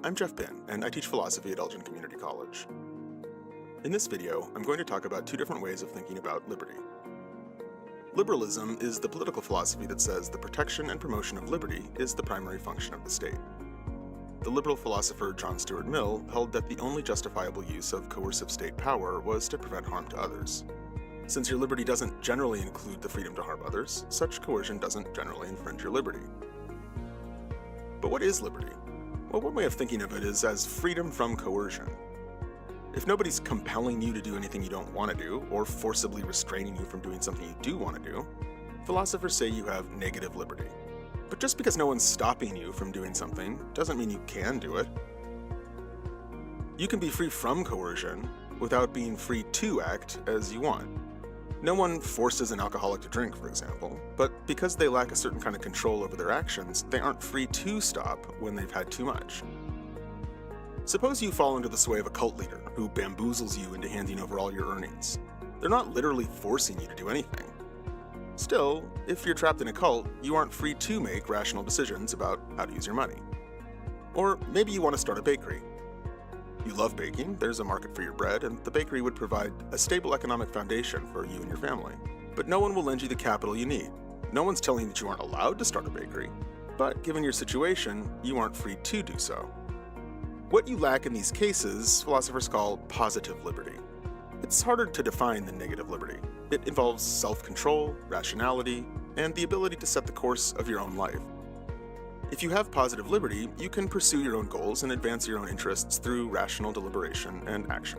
I'm Geoff Pynn, and I teach philosophy at Elgin Community College. In this video, I'm going to talk about two different ways of thinking about liberty. Liberalism is the political philosophy that says the protection and promotion of liberty is the primary function of the state. The liberal philosopher John Stuart Mill held that the only justifiable use of coercive state power was to prevent harm to others. Since your liberty doesn't generally include the freedom to harm others, such coercion doesn't generally infringe your liberty. But what is liberty? Well, one way of thinking of it is as freedom from coercion. If nobody's compelling you to do anything you don't want to do, or forcibly restraining you from doing something you do want to do, philosophers say you have negative liberty. But just because no one's stopping you from doing something doesn't mean you can do it. You can be free from coercion without being free to act as you want. No one forces an alcoholic to drink, for example, but because they lack a certain kind of control over their actions, they aren't free to stop when they've had too much. Suppose you fall under the sway of a cult leader who bamboozles you into handing over all your earnings. They're not literally forcing you to do anything. Still, if you're trapped in a cult, you aren't free to make rational decisions about how to use your money. Or maybe you want to start a bakery. You love baking, there's a market for your bread, and the bakery would provide a stable economic foundation for you and your family. But no one will lend you the capital you need. No one's telling you that you aren't allowed to start a bakery, but given your situation, you aren't free to do so. What you lack in these cases, philosophers call positive liberty. It's harder to define than negative liberty. It involves self-control, rationality, and the ability to set the course of your own life. If you have positive liberty, you can pursue your own goals and advance your own interests through rational deliberation and action.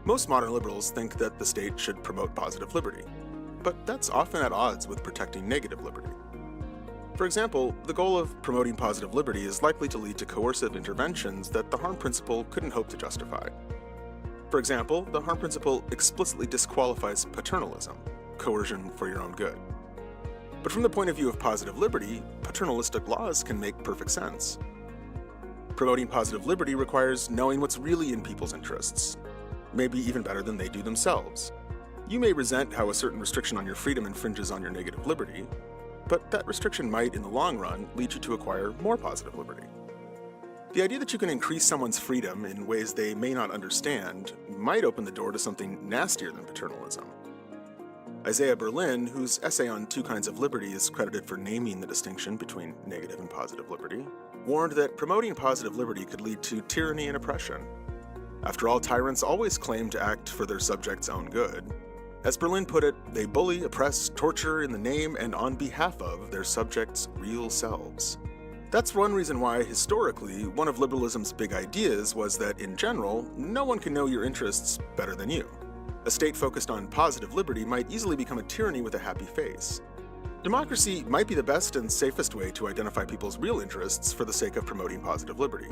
Most modern liberals think that the state should promote positive liberty, but that's often at odds with protecting negative liberty. For example, the goal of promoting positive liberty is likely to lead to coercive interventions that the harm principle couldn't hope to justify. For example, the harm principle explicitly disqualifies paternalism, coercion for your own good. But from the point of view of positive liberty, paternalistic laws can make perfect sense. Promoting positive liberty requires knowing what's really in people's interests, maybe even better than they do themselves. You may resent how a certain restriction on your freedom infringes on your negative liberty, but that restriction might, in the long run, lead you to acquire more positive liberty. The idea that you can increase someone's freedom in ways they may not understand might open the door to something nastier than paternalism. Isaiah Berlin, whose essay on two kinds of liberty is credited for naming the distinction between negative and positive liberty, warned that promoting positive liberty could lead to tyranny and oppression. After all, tyrants always claim to act for their subjects' own good. As Berlin put it, they bully, oppress, torture in the name and on behalf of their subjects' real selves. That's one reason why, historically, one of liberalism's big ideas was that, in general, no one can know your interests better than you. A state focused on positive liberty might easily become a tyranny with a happy face. Democracy might be the best and safest way to identify people's real interests for the sake of promoting positive liberty.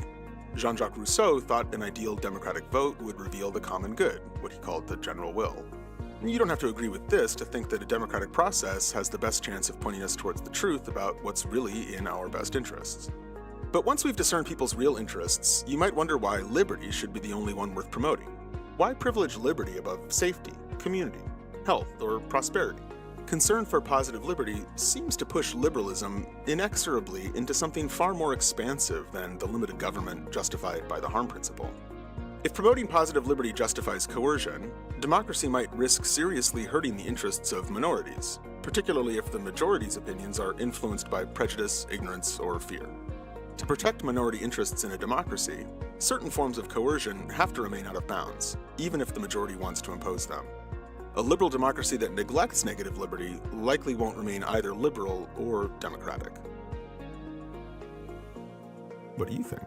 Jean-Jacques Rousseau thought an ideal democratic vote would reveal the common good, what he called the general will. You don't have to agree with this to think that a democratic process has the best chance of pointing us towards the truth about what's really in our best interests. But once we've discerned people's real interests, you might wonder why liberty should be the only one worth promoting. Why privilege liberty above safety, community, health, or prosperity? Concern for positive liberty seems to push liberalism inexorably into something far more expansive than the limited government justified by the harm principle. If promoting positive liberty justifies coercion, democracy might risk seriously hurting the interests of minorities, particularly if the majority's opinions are influenced by prejudice, ignorance, or fear. To protect minority interests in a democracy, certain forms of coercion have to remain out of bounds, even if the majority wants to impose them. A liberal democracy that neglects negative liberty likely won't remain either liberal or democratic. What do you think?